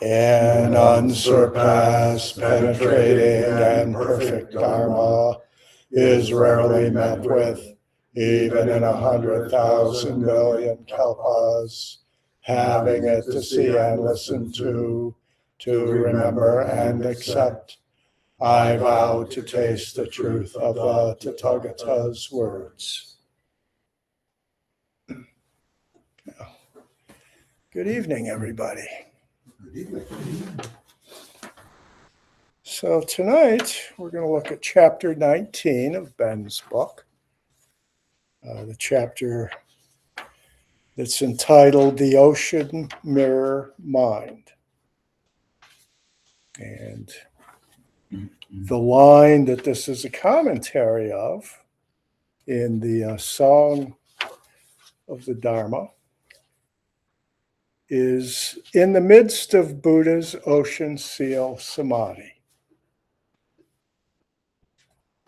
An unsurpassed, penetrating, and perfect Dharma is rarely met with, even in 100,000 million kalpas. Having it to see and listen to remember and accept, I vow to taste the truth of the Tathagata's words. Good evening, everybody. Good evening. So tonight we're going to look at chapter 19 of Ben's book, the chapter that's entitled The Ocean Mirror Mind. And the line that this is a commentary of in the Song of the Dharma is in the midst of Buddha's ocean seal samadhi.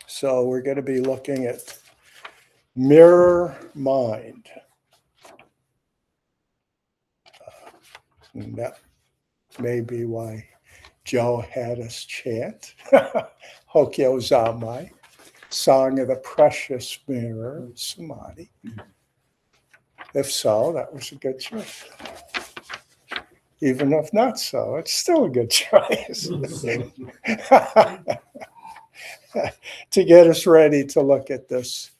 So we're going to be looking at mirror mind. And that may be why Joe had us chant Hokyo Zamai, Song of the Precious Mirror Samadhi. If so, that was a good choice. Even if not so, it's still a good choice to get us ready to look at this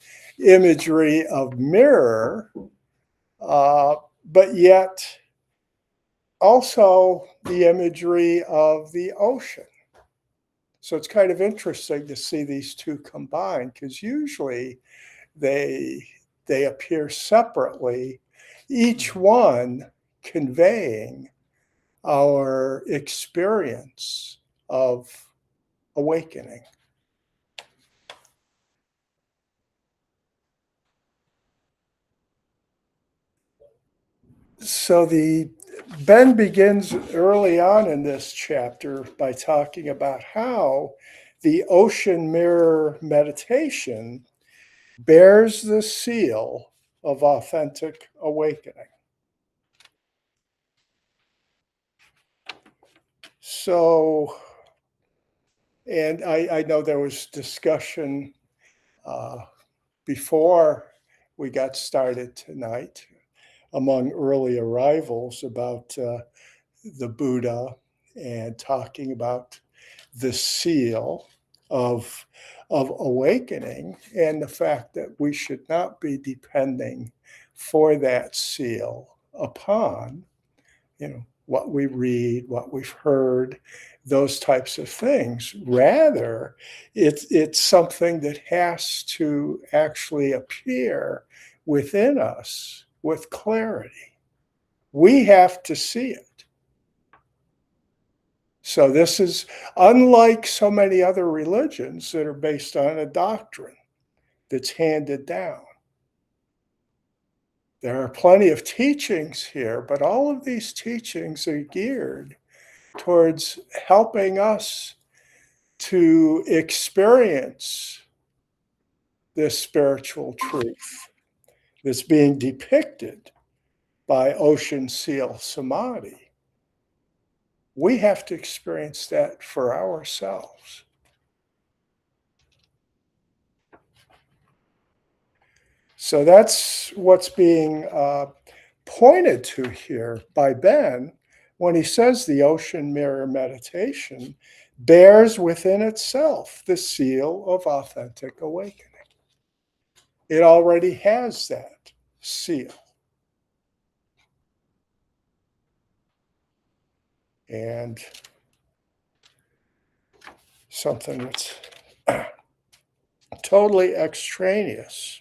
imagery of mirror, but yet also the imagery of the ocean. So it's kind of interesting to see these two combined, because usually they appear separately, each one conveying our experience of awakening. So Ben begins early on in this chapter by talking about how the ocean mirror meditation bears the seal of authentic awakening. So, and I know there was discussion before we got started tonight among early arrivals about the Buddha and talking about the seal of awakening and the fact that we should not be depending for that seal upon, what we read, what we've heard, those types of things. Rather, it's something that has to actually appear within us with clarity. We have to see it. So this is unlike so many other religions that are based on a doctrine that's handed down. There are plenty of teachings here, but all of these teachings are geared towards helping us to experience this spiritual truth that's being depicted by Ocean Seal Samadhi. We have to experience that for ourselves. So that's what's being pointed to here by Ben when he says the ocean mirror meditation bears within itself the seal of authentic awakening. It already has that seal. And something that's totally extraneous,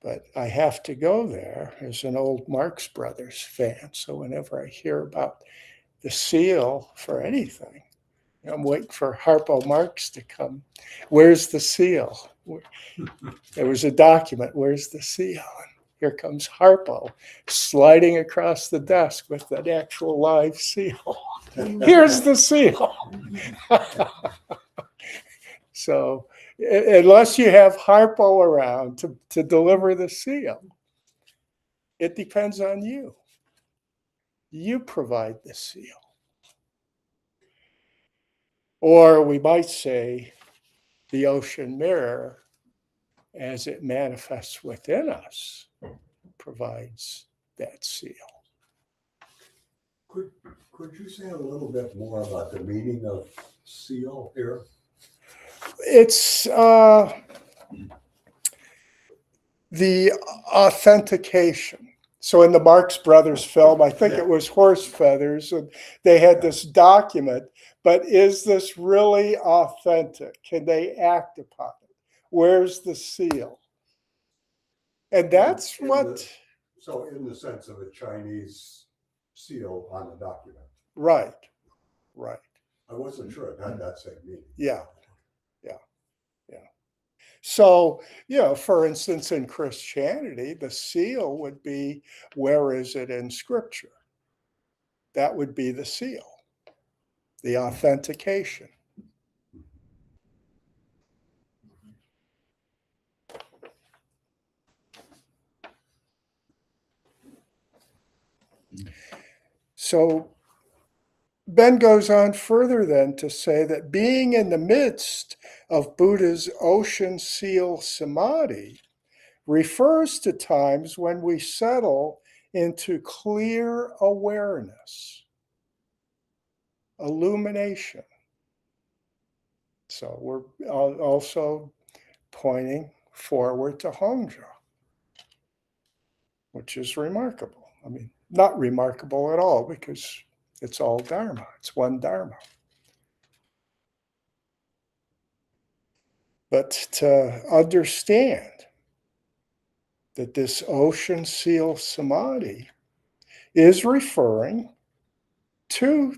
but I have to go there as an old Marx Brothers fan. So whenever I hear about the seal for anything, I'm waiting for Harpo Marx to come. Where's the seal? There was a document. Where's the seal? Here comes Harpo sliding across the desk with an actual live seal. Here's the seal. So unless you have Harpo around to deliver the seal, it depends on you. you provide the seal. Or we might say the ocean mirror, as it manifests within us, provides that seal. Could you say a little bit more about the meaning of seal here? It's the authentication. So in the Marx Brothers film, I think it was horse feathers, and they had this document, but is this really authentic? Can they act upon it? Where's the seal? And that's what. So in the sense of a Chinese seal on a document. Right, right. I wasn't sure it had that same meaning. Yeah. So, for instance, in Christianity, the seal would be, where is it in Scripture? That would be the seal, the authentication. So Ben goes on further then to say that being in the midst of Buddha's ocean seal samadhi refers to times when we settle into clear awareness, illumination. So we're also pointing forward to Hongzhou, which is remarkable. I mean, not remarkable at all, because it's all Dharma. It's one Dharma. But to understand that this ocean seal samadhi is referring to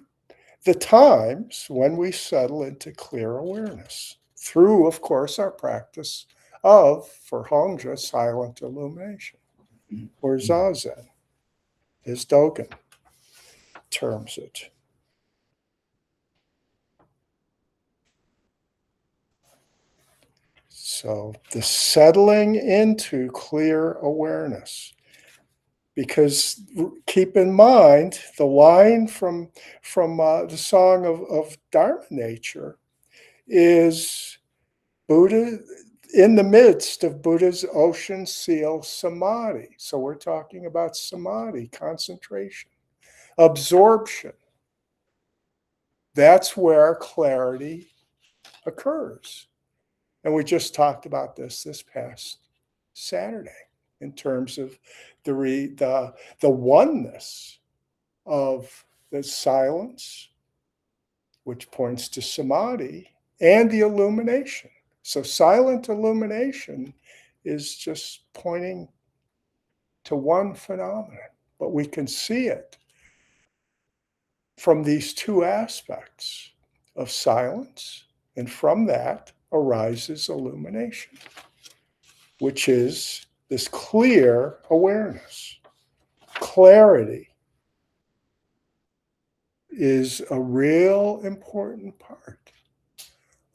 the times when we settle into clear awareness through, of course, our practice of, for Hongzhou, silent illumination, or Zazen, as Dogen terms it. So the settling into clear awareness. Because keep in mind, the line from the song of Dharma nature is Buddha in the midst of Buddha's ocean seal samadhi. So we're talking about samadhi, concentration, absorption. That's where clarity occurs. And we just talked about this past Saturday in terms of the oneness of the silence, which points to samadhi, and the illumination. So silent illumination is just pointing to one phenomenon, but we can see it from these two aspects of silence, and from that arises illumination, which is this clear awareness. Clarity is a real important part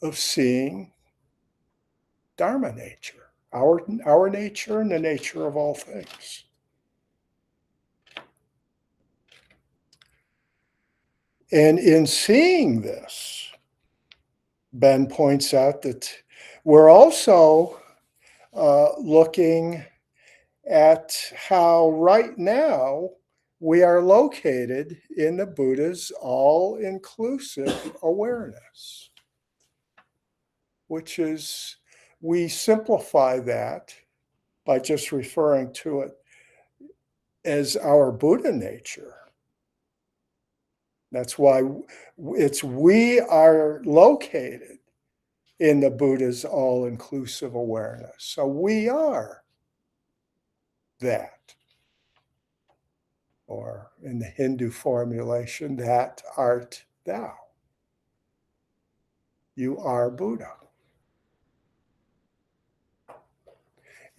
of seeing Dharma nature, our nature and the nature of all things. And in seeing this, Ben points out that we're also looking at how right now we are located in the Buddha's all-inclusive awareness, which is, we simplify that by just referring to it as our Buddha nature. That's why we are located in the Buddha's all-inclusive awareness. So we are that. Or in the Hindu formulation, that art thou. You are Buddha.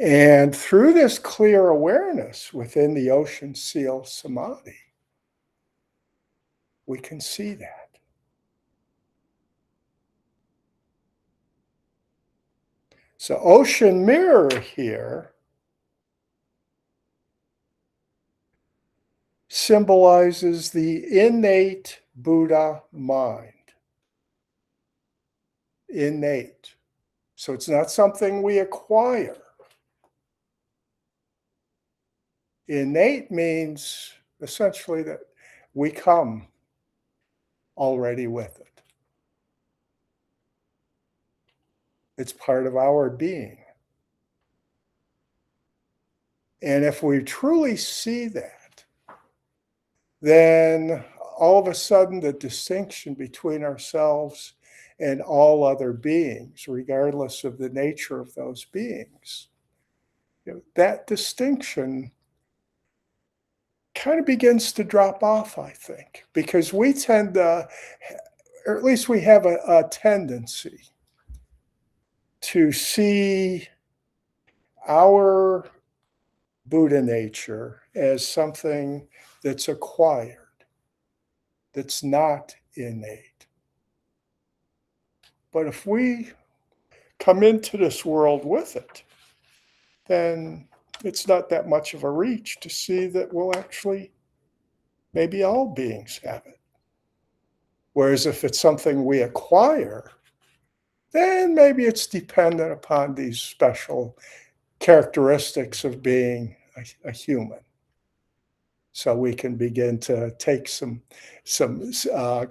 And through this clear awareness within the ocean seal samadhi, we can see that. So ocean mirror here symbolizes the innate Buddha mind. Innate. So it's not something we acquire. Innate means essentially that we come already with it. It's part of our being. And if we truly see that, then all of a sudden the distinction between ourselves and all other beings, regardless of the nature of those beings, that distinction kind of begins to drop off, I think, because we tend to, or at least we have a tendency to see our Buddha nature as something that's acquired, that's not innate. But if we come into this world with it, then it's not that much of a reach to see that, well, actually, maybe all beings have it. Whereas if it's something we acquire, then maybe it's dependent upon these special characteristics of being a human. So we can begin to take some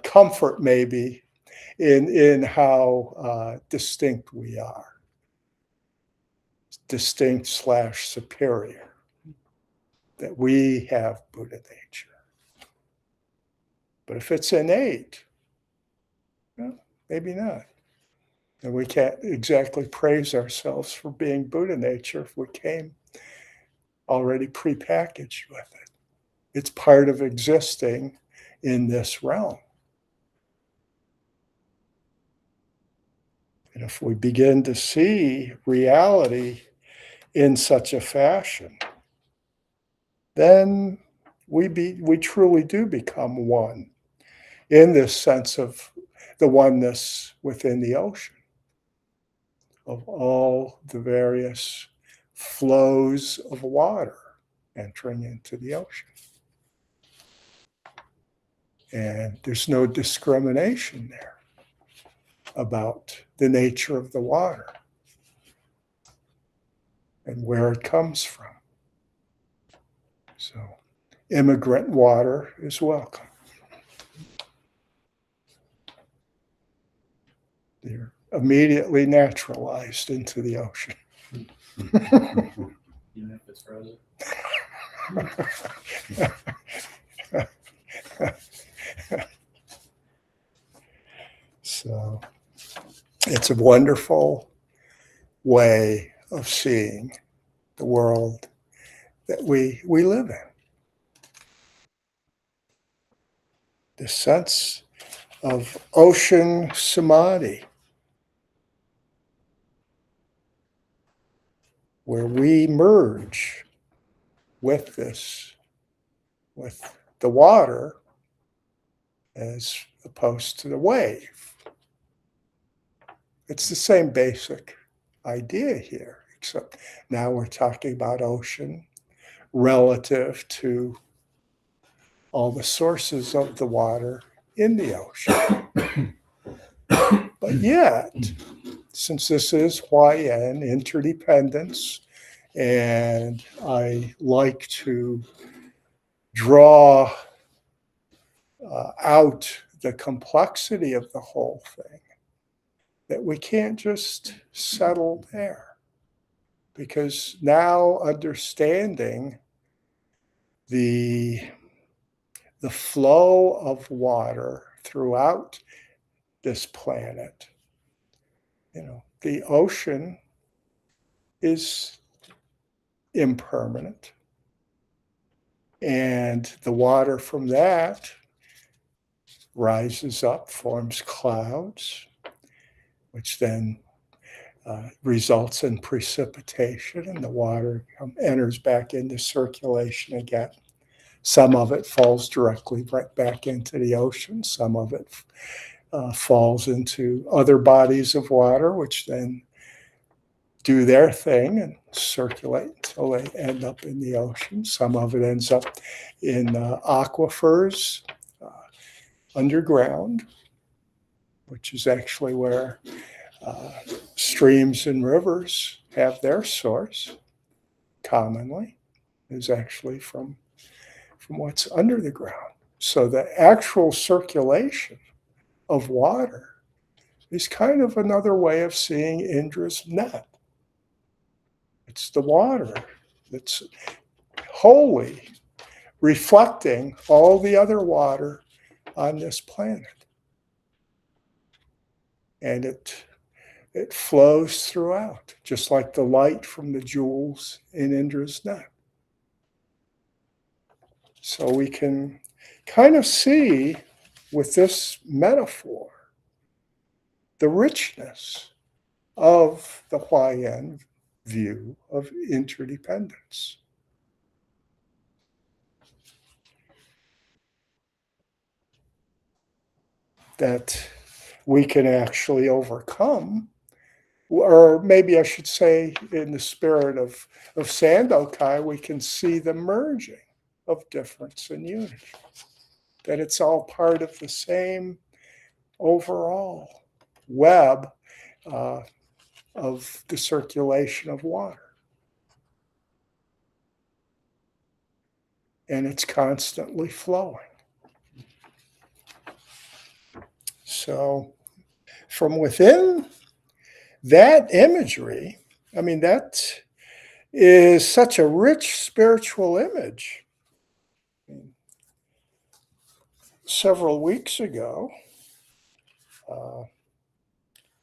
comfort maybe in how distinct we are. Distinct / superior. That we have Buddha nature. But if it's innate, well, maybe not. And we can't exactly praise ourselves for being Buddha nature if we came already prepackaged with it. It's part of existing in this realm. And if we begin to see reality in such a fashion, then we truly do become one in this sense of the oneness within the ocean, of all the various flows of water entering into the ocean. And there's no discrimination there about the nature of the water and where it comes from. So, immigrant water is welcome. They're immediately naturalized into the ocean. Even if it's frozen. So it's a wonderful way of seeing the world that we live in. The sense of ocean samadhi, where we merge with the water as opposed to the wave. It's the same basic idea here, except now we're talking about ocean relative to all the sources of the water in the ocean. But yet, since this is YN, interdependence, and I like to draw out the complexity of the whole thing, that we can't just settle there. Because now understanding the flow of water throughout this planet, the ocean is impermanent. And the water from that rises up, forms clouds, which then results in precipitation, and the water enters back into circulation again. Some of it falls directly right back into the ocean. Some of it falls into other bodies of water, which then do their thing and circulate until they end up in the ocean. Some of it ends up in aquifers underground, which is actually where streams and rivers have their source commonly, is actually from what's under the ground. So the actual circulation of water is kind of another way of seeing Indra's net. It's the water that's wholly reflecting all the other water on this planet. And it flows throughout, just like the light from the jewels in Indra's net. So we can kind of see with this metaphor the richness of the Huayan view of interdependence. That we can actually overcome, or maybe I should say, in the spirit of Sandokai, we can see the merging of difference and unity. That it's all part of the same overall web of the circulation of water. And it's constantly flowing. So from within that imagery, I mean, that is such a rich spiritual image. Several weeks ago,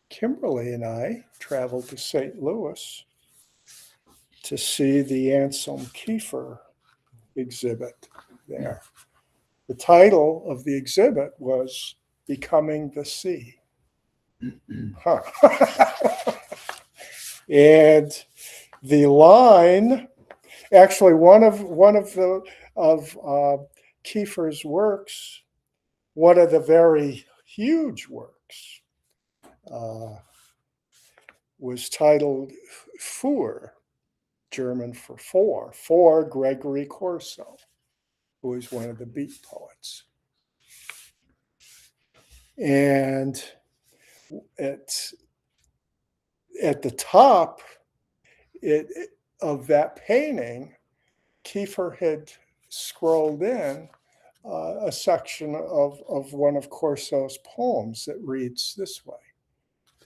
Kimberly and I traveled to St. Louis to see the Anselm Kiefer exhibit there. The title of the exhibit was Becoming the Sea. Huh. And the line, actually, one of Kiefer's works, one of the very huge works, was titled Für, German for Gregory Corso, who is one of the beat poets. And it's at the top of that painting, Kiefer had scrolled in a section of one of Corso's poems that reads this way: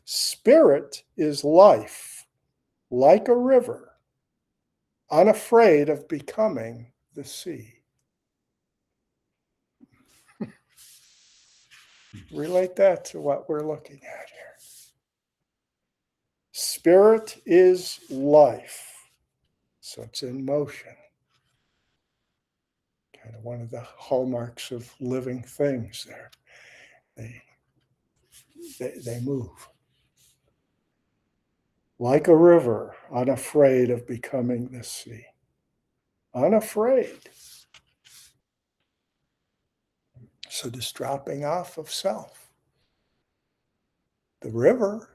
Spirit is life, like a river, unafraid of becoming the sea. Relate that to what we're looking at here. Spirit is life, so it's in motion. Kind of one of the hallmarks of living things there. They move. Like a river, unafraid of becoming the sea. Unafraid. So this dropping off of self. The river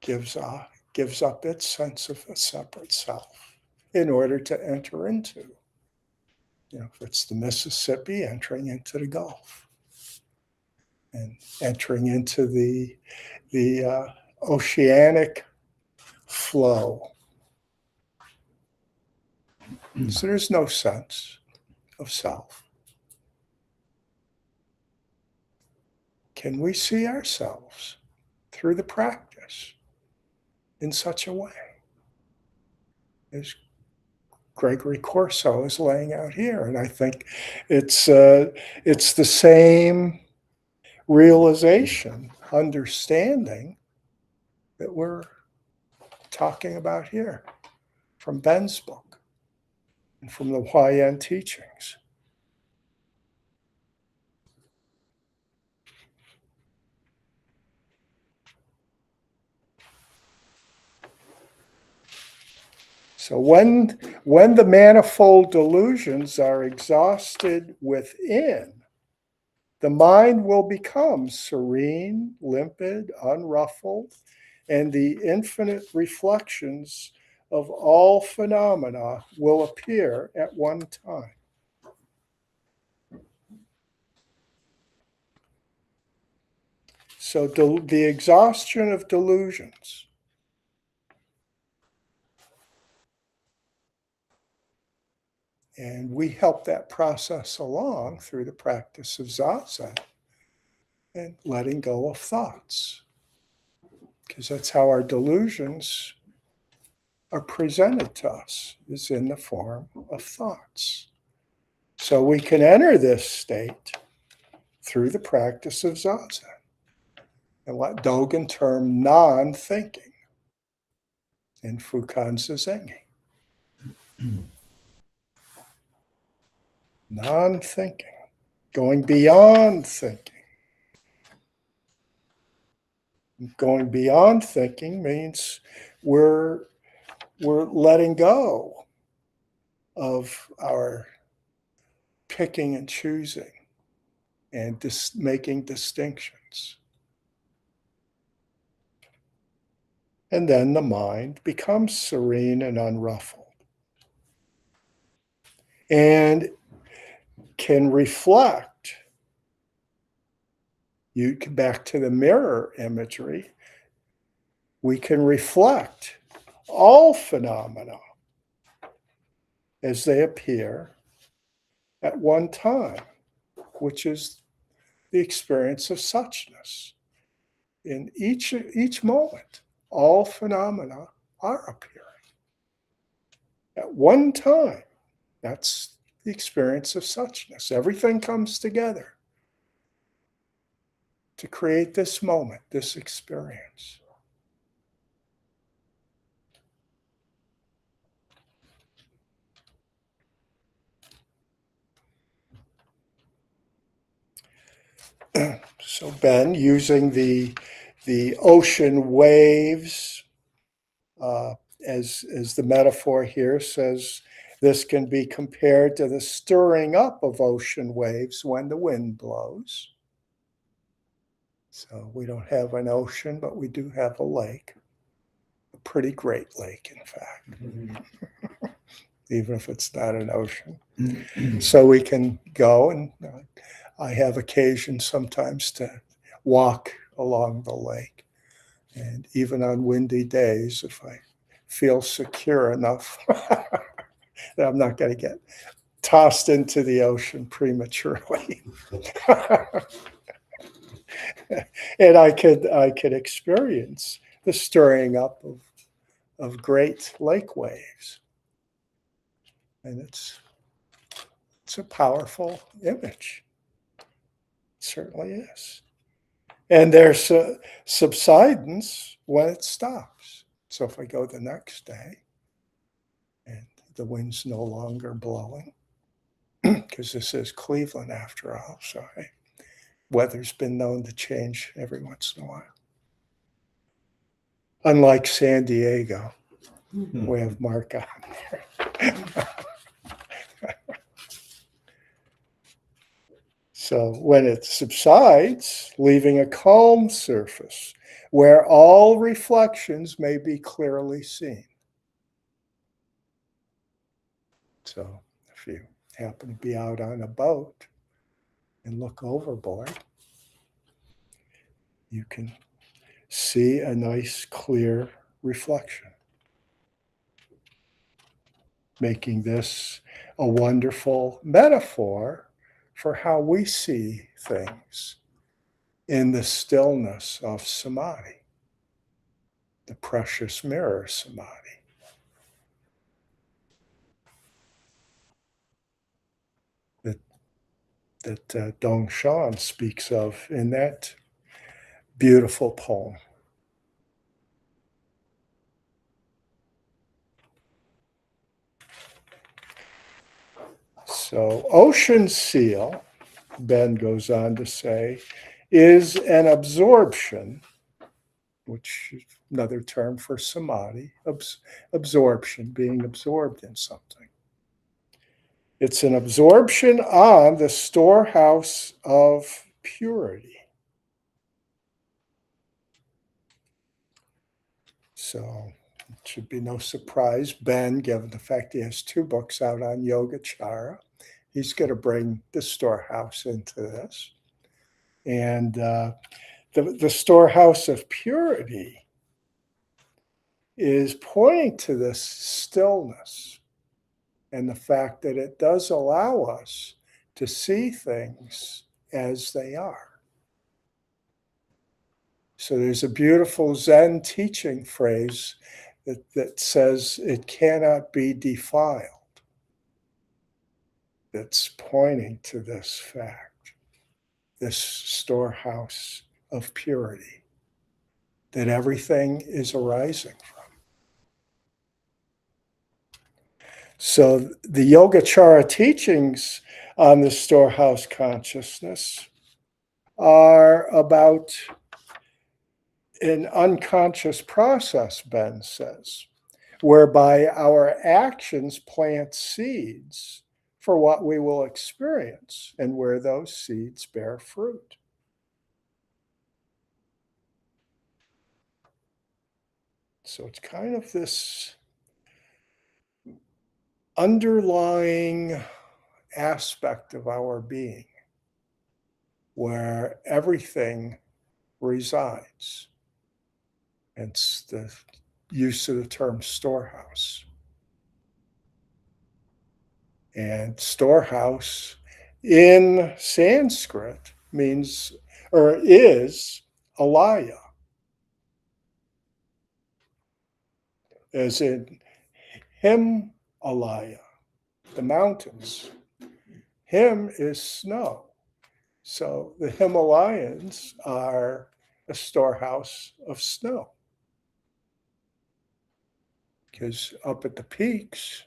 gives up its sense of a separate self in order to enter into, if it's the Mississippi, entering into the Gulf and entering into the oceanic flow. So there's no sense of self. Can we see ourselves through the practice in such a way as Gregory Corso is laying out here? And I think it's the same realization, understanding that we're talking about here from Ben's book and from the Huayan teachings. So when the manifold delusions are exhausted within, the mind will become serene, limpid, unruffled, and the infinite reflections of all phenomena will appear at one time. So the exhaustion of delusions. And we help that process along through the practice of zazen and letting go of thoughts. Because that's how our delusions are presented to us, is in the form of thoughts. So we can enter this state through the practice of zazen and what Dogen termed non-thinking in Fukan Zazengi. Non-thinking, going beyond thinking. Going beyond thinking means we're letting go of our picking and choosing and making distinctions. And then the mind becomes serene and unruffled and can reflect. Back to the mirror imagery, we can reflect all phenomena as they appear at one time, which is the experience of suchness. In each moment, all phenomena are appearing at one time. That's the experience of suchness. Everything comes together to create this moment, this experience. So Ben, using the ocean waves as the metaphor here says, this can be compared to the stirring up of ocean waves when the wind blows. So we don't have an ocean, but we do have a lake, a pretty great lake, in fact, even if it's not an ocean. So we can go, and I have occasion sometimes to walk along the lake. And even on windy days, if I feel secure enough that I'm not going to get tossed into the ocean prematurely. And I could experience the stirring up of great lake waves. And it's a powerful image. It certainly is. And there's subsidence when it stops. So if I go the next day and the wind's no longer blowing, because this is Cleveland after all, so weather's been known to change every once in a while. Unlike San Diego, we have Mark on there. So when it subsides, leaving a calm surface where all reflections may be clearly seen. So if you happen to be out on a boat and look overboard, you can see a nice clear reflection, making this a wonderful metaphor for how we see things in the stillness of samadhi, the precious mirror samadhi. That Dong Shan speaks of in that beautiful poem. So ocean seal, Ben goes on to say, is an absorption, which is another term for samadhi, absorption, being absorbed in something. It's an absorption on the storehouse of purity. So it should be no surprise. Ben, given the fact he has 2 books out on Yogacara, he's going to bring the storehouse into this. And the storehouse of purity is pointing to this stillness and the fact that it does allow us to see things as they are. So there's a beautiful Zen teaching phrase that says it cannot be defiled. That's pointing to this fact, this storehouse of purity that everything is arising from. So the Yogacara teachings on the storehouse consciousness are about an unconscious process, Ben says, whereby our actions plant seeds for what we will experience and where those seeds bear fruit. So it's kind of this underlying aspect of our being where everything resides. It's the use of the term storehouse. And storehouse in Sanskrit means, or is, alaya, as in Himalaya, the mountains. Him is snow. So the Himalayas are a storehouse of snow. Because up at the peaks,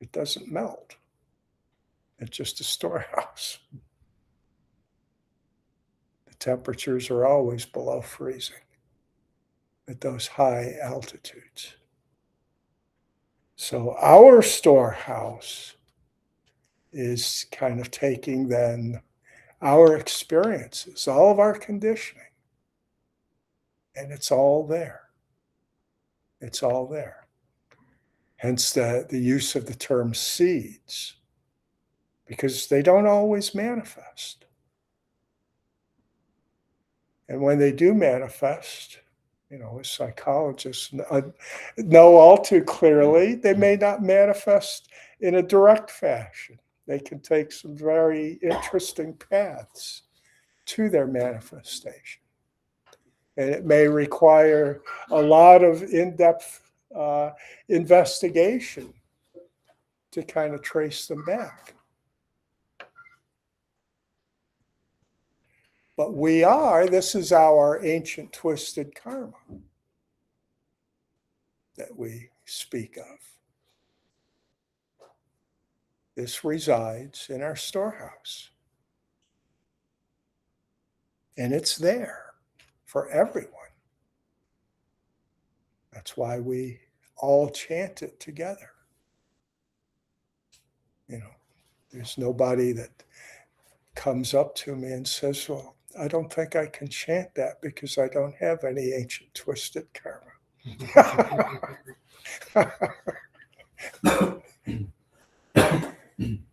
it doesn't melt. It's just a storehouse. The temperatures are always below freezing at those high altitudes. So our storehouse is kind of taking then our experiences, all of our conditioning, and it's all there. It's all there. Hence the use of the term seeds, because they don't always manifest. And when they do manifest, as psychologists know all too clearly, they may not manifest in a direct fashion. They can take some very interesting paths to their manifestation. And it may require a lot of in-depth investigation to kind of trace them back. But this is our ancient twisted karma that we speak of. This resides in our storehouse. And it's there for everyone. That's why we all chant it together. There's nobody that comes up to me and says, well, I don't think I can chant that because I don't have any ancient twisted karma.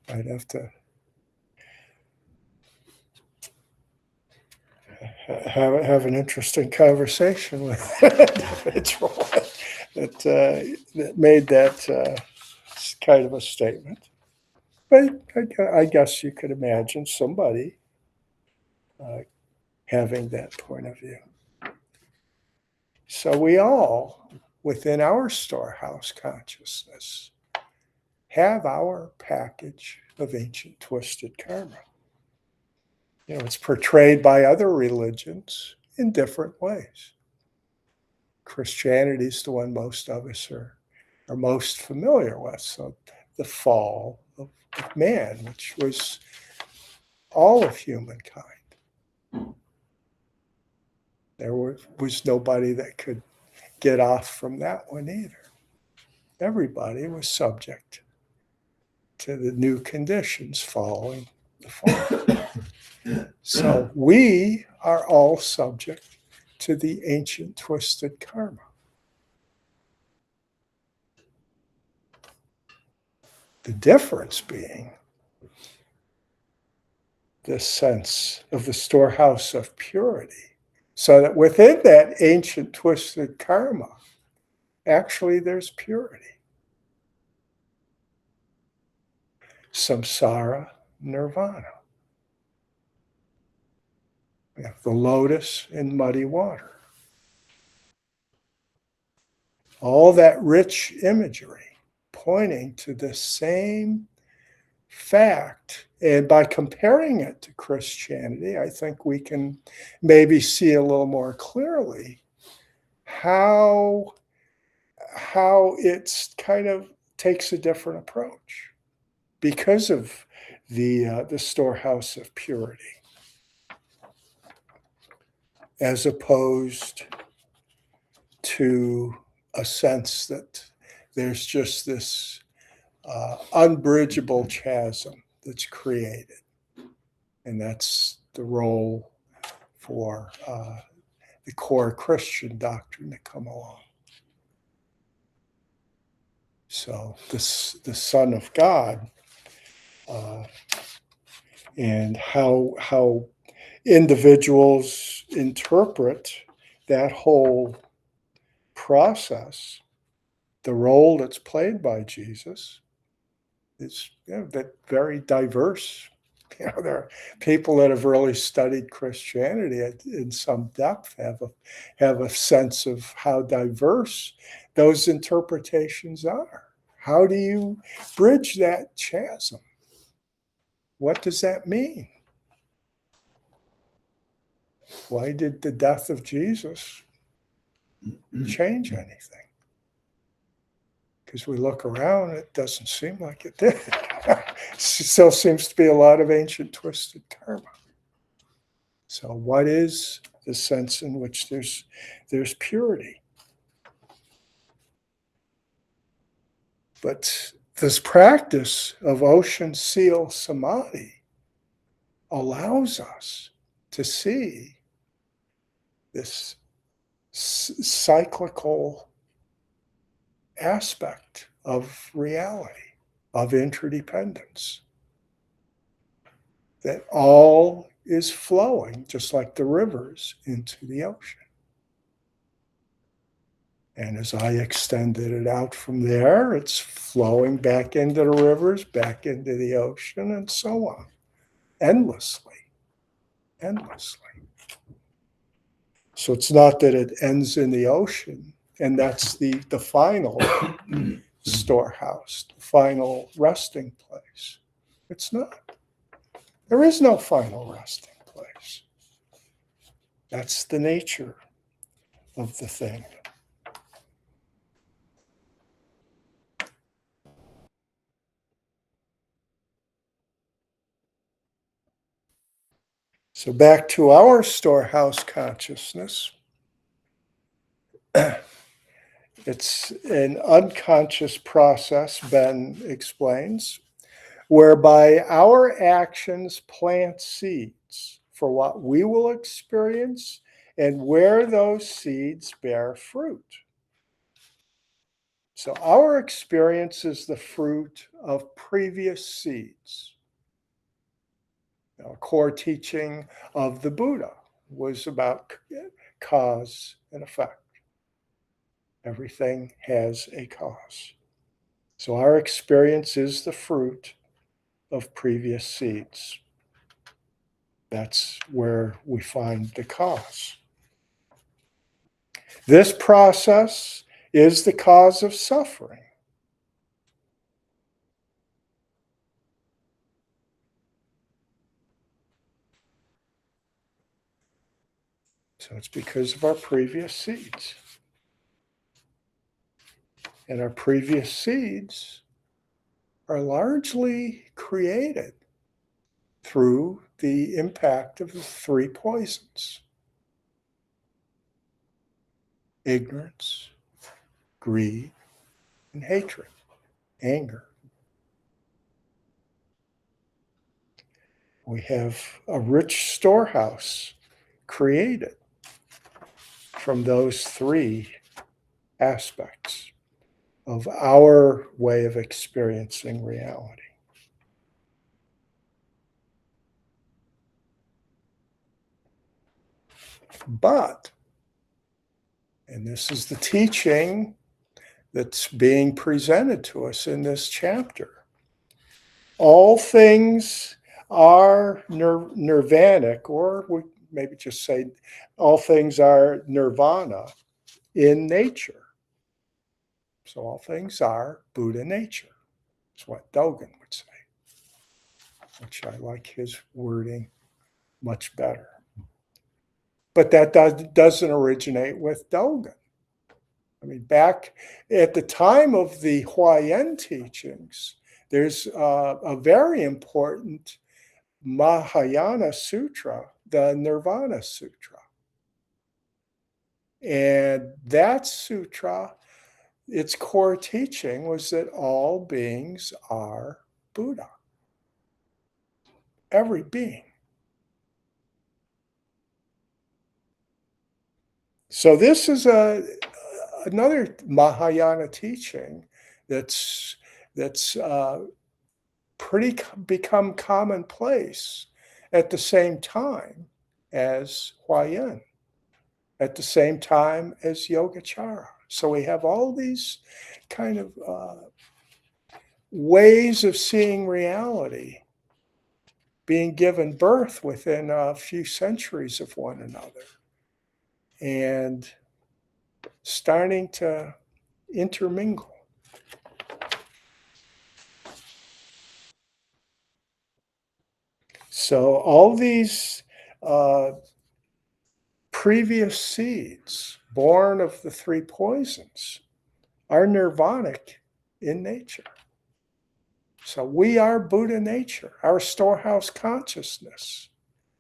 I'd have to have an interesting conversation with an individual that made that kind of a statement. But I guess you could imagine somebody having that point of view. So we all, within our storehouse consciousness, have our package of ancient twisted karma. It's portrayed by other religions in different ways. Christianity is the one most of us are most familiar with. So the fall of man, which was all of humankind. There was nobody that could get off from that one either. Everybody was subject to the new conditions following the fall. So we are all subject to the ancient twisted karma. The difference being this sense of the storehouse of purity. So that within that ancient twisted karma, actually there's purity. Samsara, nirvana. We have the lotus in muddy water. All that rich imagery pointing to the same fact. And by comparing it to Christianity, I think we can maybe see a little more clearly how it's kind of takes a different approach because of the storehouse of purity, as opposed to a sense that there's just this unbridgeable chasm that's created. And that's the role for the core Christian doctrine to come along. So the Son of God and how individuals interpret that whole process, the role that's played by Jesus, is that very diverse. There are people that have really studied Christianity in some depth, have a sense of how diverse those interpretations are. How do you bridge that chasm? What does that mean? Why did the death of Jesus change anything? Because we look around, it doesn't seem like it did. Still seems to be a lot of ancient twisted karma. So what is the sense in which there's purity? But this practice of ocean seal samadhi allows us to see this cyclical aspect of reality, of interdependence, that all is flowing, just like the rivers, into the ocean. And as I extended it out from there, it's flowing back into the rivers, back into the ocean, and so on, endlessly. So it's not that it ends in the ocean, and that's the final storehouse, the final resting place. It's not. There is no final resting place. That's the nature of the thing. So back to our storehouse consciousness. It's an unconscious process, Ben explains, whereby our actions plant seeds for what we will experience and where those seeds bear fruit. So our experience is the fruit of previous seeds. A core teaching of the Buddha was about cause and effect. Everything has a cause. So our experience is the fruit of previous seeds. That's where we find the cause. This process is the cause of suffering. So it's because of our previous seeds. And our previous seeds are largely created through the impact of the three poisons: ignorance, greed, and hatred, anger. We have a rich storehouse created from those three aspects of our way of experiencing reality. But, and this is the teaching that's being presented to us in this chapter, all things are nirvanic, or we maybe just say all things are nirvana in nature. So all things are Buddha nature. That's what Dogen would say, which I like his wording much better. But that doesn't originate with Dogen. I mean, back at the time of the Huayan teachings, there's a very important Mahayana sutra, the Nirvana Sutra. And that sutra, its core teaching was that all beings are Buddha. Every being. So this is another Mahayana teaching that's pretty become commonplace at the same time as Huayan, at the same time as Yogacara. So we have all these kind of ways of seeing reality being given birth within a few centuries of one another and starting to intermingle. So all these previous seeds born of the three poisons are nirvanic in nature. So we are Buddha nature. Our storehouse consciousness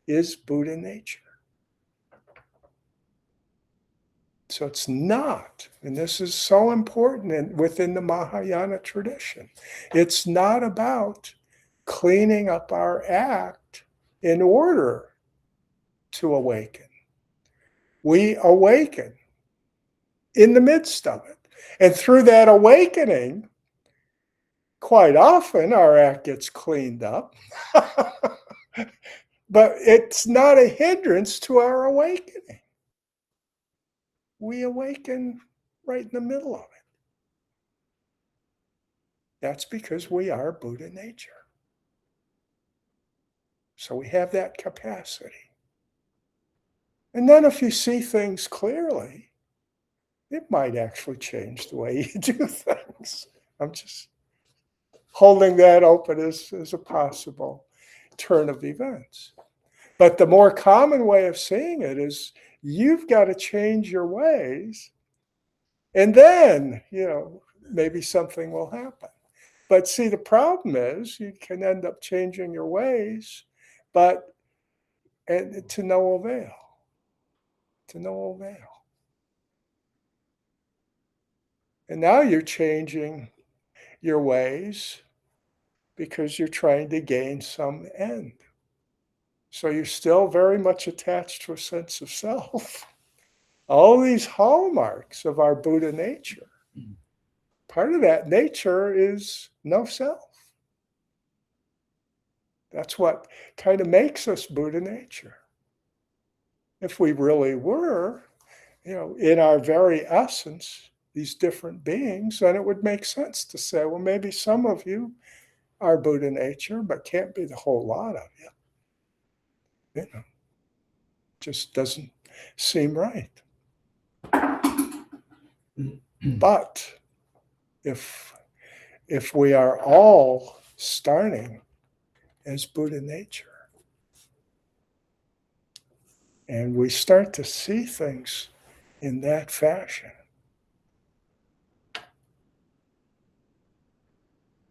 is Buddha nature. So it's not, and this is so important within the Mahayana tradition, it's not about cleaning up our act in order to awaken. We awaken in the midst of it. And through that awakening, quite often our act gets cleaned up. But it's not a hindrance to our awakening. We awaken right in the middle of it. That's because we are Buddha nature. So we have that capacity. And then if you see things clearly, it might actually change the way you do things. I'm just holding that open as a possible turn of events. But the more common way of seeing it is you've got to change your ways, and then, maybe something will happen. But see, the problem is you can end up changing your ways, but to no avail. To no avail. And now you're changing your ways because you're trying to gain some end. So you're still very much attached to a sense of self. All these hallmarks of our Buddha nature. Part of that nature is no self. That's what kind of makes us Buddha nature. If we really were, in our very essence, these different beings, then it would make sense to say, well, maybe some of you are Buddha nature, but can't be the whole lot of you. Just doesn't seem right. But if we are all starting as Buddha nature, and we start to see things in that fashion,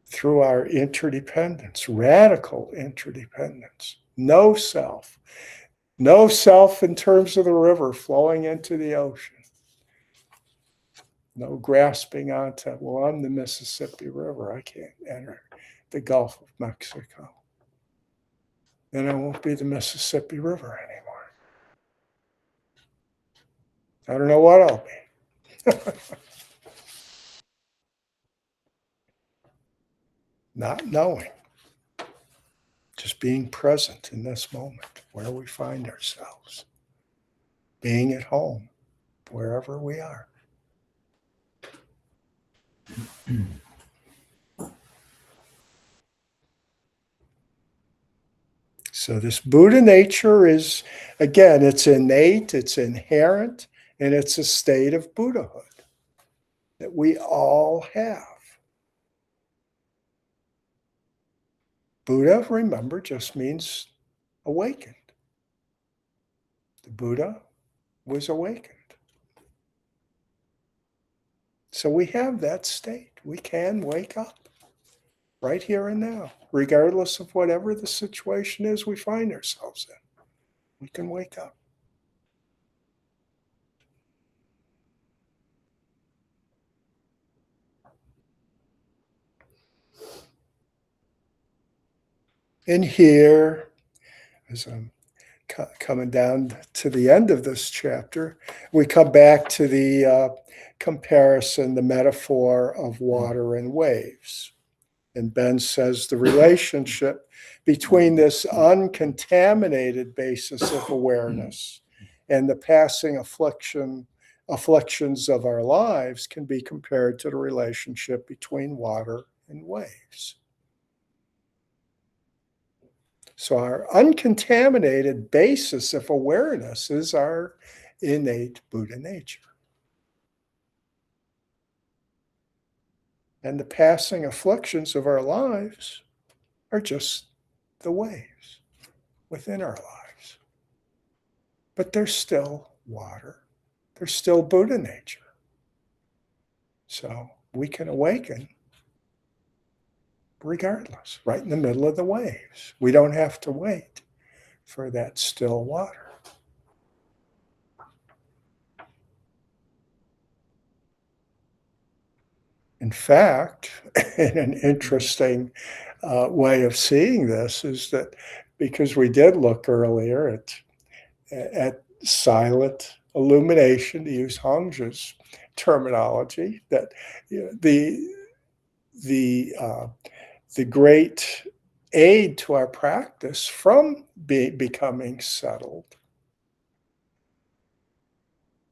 through our interdependence, radical interdependence, no self in terms of the river flowing into the ocean, no grasping onto, well, I'm the Mississippi River, I can't enter the Gulf of Mexico. Then it won't be the Mississippi River anymore. I don't know what I'll be. not knowing, just being present in this moment where we find ourselves, being at home wherever we are. So this Buddha nature is, again, it's innate, it's inherent, and it's a state of Buddhahood that we all have. Buddha, remember, just means awakened. The Buddha was awakened. So we have that state. We can wake up right here and now, regardless of whatever the situation is we find ourselves in. We can wake up. And here, as I'm coming down to the end of this chapter, we come back to the comparison, the metaphor of water and waves. And Ben says the relationship between this uncontaminated basis of awareness and the passing afflictions of our lives can be compared to the relationship between water and waves. So our uncontaminated basis of awareness is our innate Buddha nature. And the passing afflictions of our lives are just the waves within our lives. But they're still water. They're still Buddha nature. So we can awaken regardless, right in the middle of the waves. We don't have to wait for that still water. In fact, in an interesting way of seeing this is that because we did look earlier at silent illumination, to use Hongzhi's terminology, that the great aid to our practice from becoming settled.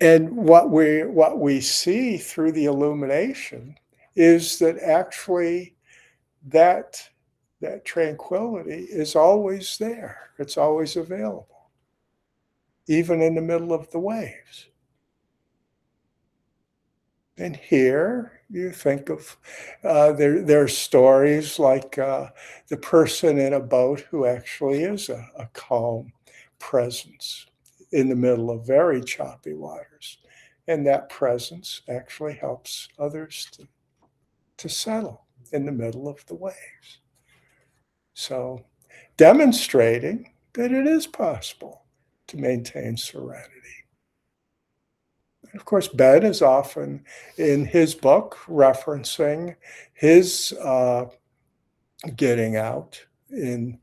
And what we see through the illumination is that actually that tranquility is always there. It's always available, even in the middle of the waves. And here you think of, there are stories like the person in a boat who actually is a calm presence in the middle of very choppy waters. And that presence actually helps others to settle in the middle of the waves. So demonstrating that it is possible to maintain serenity. Of course, Ben is often in his book referencing his getting out in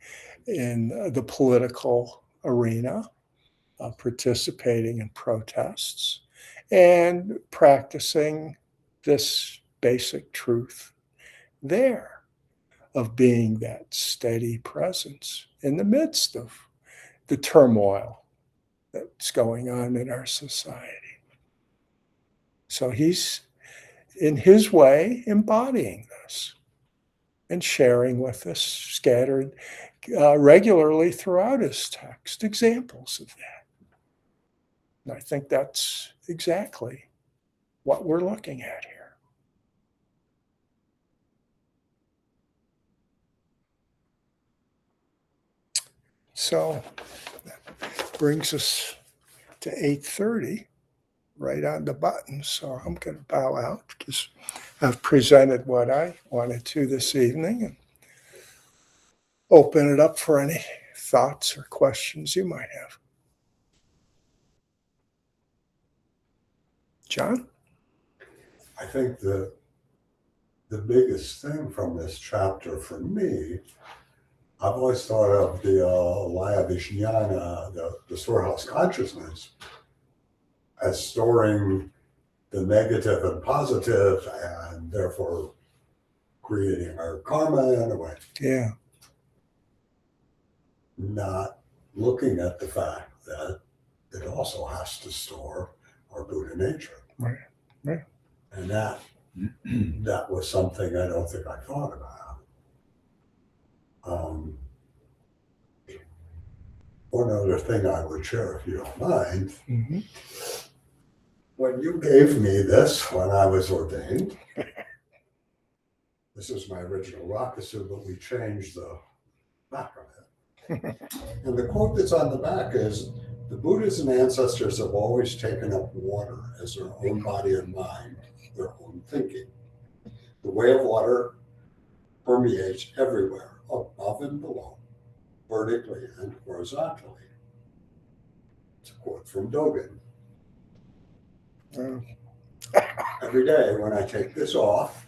the political arena, participating in protests, and practicing this basic truth there of being that steady presence in the midst of the turmoil that's going on in our society. So he's, in his way, embodying this and sharing with us, scattered regularly throughout his text, examples of that. And I think that's exactly what we're looking at here. So that brings us to 8:30. Right on the button. So I'm going to bow out because I've presented what I wanted to this evening and open it up for any thoughts or questions you might have. John? I think the biggest thing from this chapter for me, I've always thought of the Laya Vijnana, the storehouse consciousness, as storing the negative and positive, and therefore creating our karma in a way, Yeah. not looking at the fact that it also has to store our Buddha nature. Right. Right. And that was something I don't think I thought about. One other thing I would share, if you don't mind, Mm-hmm. when you gave me this when I was ordained, this is my original rakusu, but we changed the back of it. And the quote that's on the back is, the Buddhas and ancestors have always taken up water as their own body and mind, their own thinking. The way of water permeates everywhere, above and below, vertically and horizontally. It's a quote from Dogen. Oh. Every day when I take this off,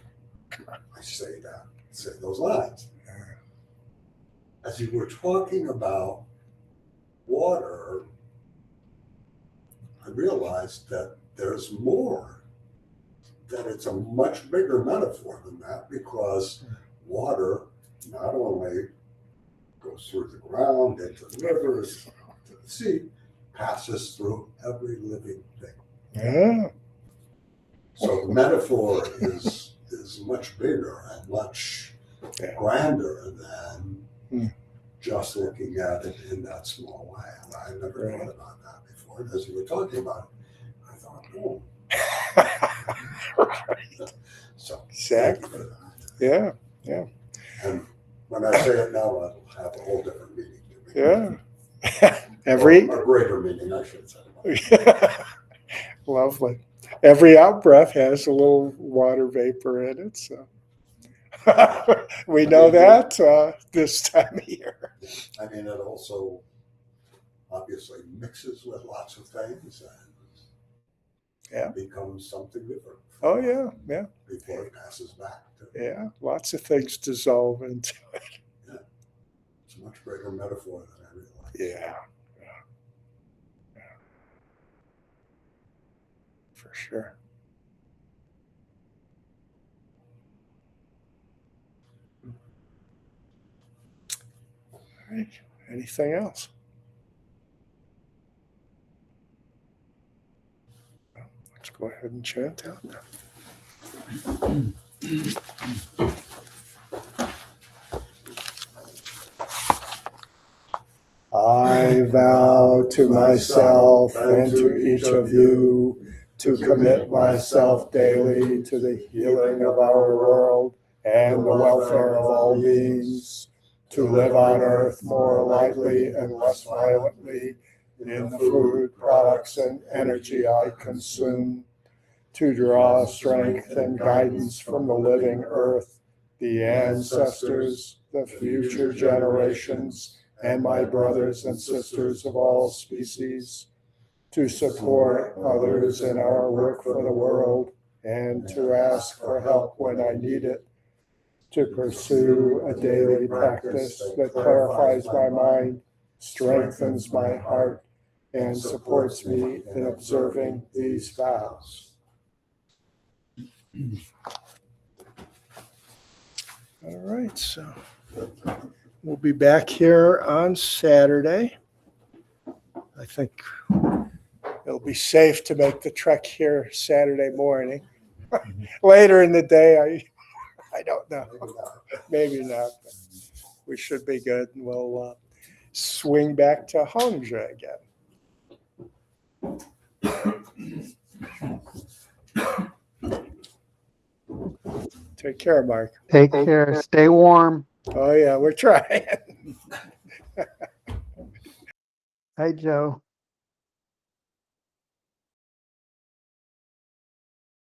I say those lines. As you were talking about water, I realized that there's more, that it's a much bigger metaphor than that, because water not only goes through the ground, into the rivers, to the sea, passes through every living thing. Yeah. So the metaphor is much bigger and much grander than just looking at it in that small way. And I never thought about that before. And as you were talking about it, I thought, oh. Right. So Exactly. thank you for that. Yeah. Yeah. And when I say it now, it'll have a whole different meaning to me. Yeah. Every Or a greater meaning, I should say. Lovely. Every out breath has a little water vapor in it. So we know that this time of year. I mean, it also obviously mixes with lots of things and becomes something different. Oh, yeah. Yeah. Before it passes back to. Yeah. Lots of things dissolve into it. Yeah. It's a much greater metaphor than I realized. Yeah. For sure. All right. Anything else? Let's go ahead and chant out now. I vow to myself and to each of you to commit myself daily to the healing of our world and the welfare of all beings, to live on earth more lightly and less violently in the food, products, and energy I consume, to draw strength and guidance from the living earth, the ancestors, the future generations, and my brothers and sisters of all species, to support others in our work for the world, and to ask for help when I need it, to pursue a daily practice that clarifies my mind, strengthens my heart, and supports me in observing these vows. All right, so we'll be back here on Saturday. I think it'll be safe to make the trek here Saturday morning. Later in the day, I don't know. Maybe not. But we should be good, and we'll swing back to Hongzhi again. Take care, Mark. Take care. Stay warm. Oh, yeah, we're trying. Hi, Joe.